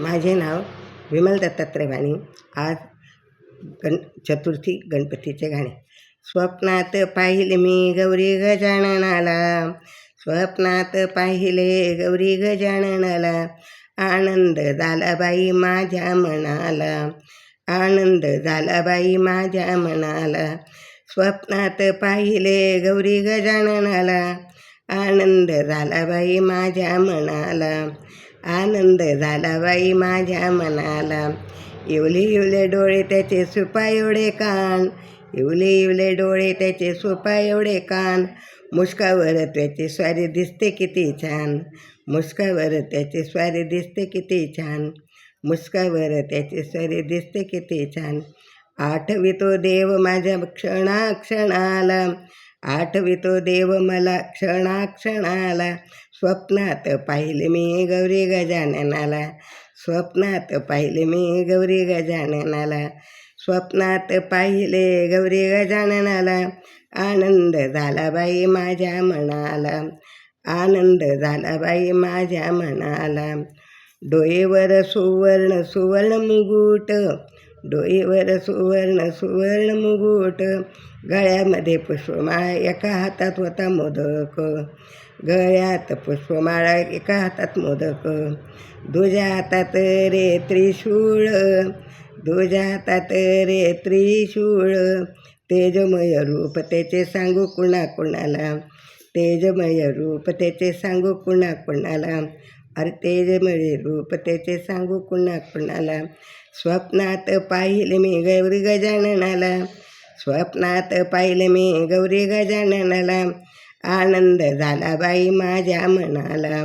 माझे नाव विमल दत्तात्रय वाणी. आज चतुर्थी गणपतीचे गाणे. स्वप्नात पाहिले मी गौरी गजाननाला, स्वप्नात पाहिले गौरी गजाननाला, आनंद झाला बाई माझ्या मनाला, आनंद झाला बाई माझ्या मनाला. स्वप्नात पाहिले गौरी गजाननाला, आनंद झाला बाई माझ्या मनाला, आनंद झाला बाई माझ्या मनाला. इवले इवले डोळे त्याचे सुपा एवढे कान, इवले इवले डोळे त्याचे सुपा एवढे कान, मुस्कावर त्याची स्वारी दिसते किती छान, मुस्कावर त्याची स्वारी दिसते किती छान, मुस्कावर त्याची स्वारी दिसते किती छान. आठवितो देव माझ्या क्षणाक्षणाला, आठवितो देव मला क्षणाक्षणाला. स्वप्नात पाहिले मी गौरी गजाननाला, स्वप्नात पाहिले मी गौरी गजाननाला, स्वप्नात पाहिले गौरी गजाननाला, आनंद झाला बाई माझ्या मनाला, आनंद झाला बाई माझ्या मनाला. डोळेवर सुवर्ण सुवर्ण मुकुट, डोळेवर सुवर्ण सुवर्ण मुकुट, गळ्यामध्ये पुष्पमाळा एका हातात होता मोदक, गळ्यात पुष्पमाळा एका हातात मोदक, दुजा हातात रे त्रिशूळ, दुजा हातात रे त्रिशूळ. तेजमय रूप त्याचे सांगू कुणा कुणाला, तेजमय रूप त्याचे सांगू कुणा कुणाला, अरे तेजमय रूप त्याचे सांगू कुणा कुणाला. स्वप्नात पाहिले मी गौरी गजाननाला, स्वप्नात पाहिले मी गौरी गजाननाला, आनंद झाला बाई माझ्या मनाला,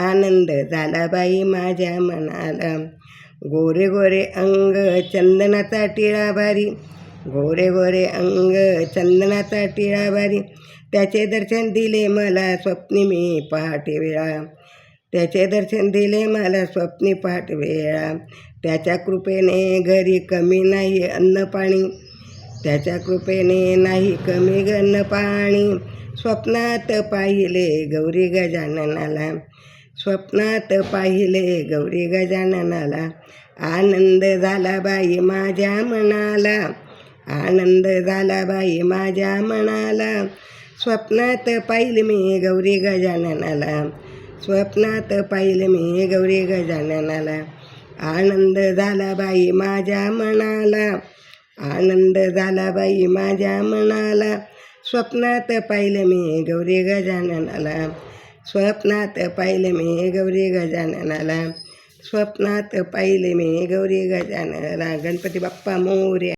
आनंद झाला बाई माझ्या मनाला. गोरे गोरे अंग चंदनाचा टिळा भारी, गोरे गोरे अंग चंदनाचा टिळा भारी, त्याचे दर्शन दिले मला स्वप्नी मी पहाटे वेळा, त्याचे दर्शन दिले मला स्वप्नी पहाट वेळा. त्याच्या कृपेने घरी कमी नाही अन्न पाणी, त्याच्या कृपेने नाही कमी अन्न पाणी. स्वप्नात पाहिले गौरी गजाननाला, स्वप्नात पाहिले गौरी गजाननाला, आनंद झाला बाई माझ्या मनाला, आनंद झाला बाई माझ्या मनाला. स्वप्नात पाहिले मी गौरी गजाननाला, स्वप्नात पाहिले मी गौरी गजाननाला, आनंद झाला बाई माझ्या मनाला, आनंद झाला बाई माझ्या मनाला. स्वप्नात पाहिले मी गौरी गजाननाला, स्वप्नात पाहिले मी गौरी गजाननाला, स्वप्नात पाहिले मी गौरी गजाननाला. गणपती बाप्पा मोरया.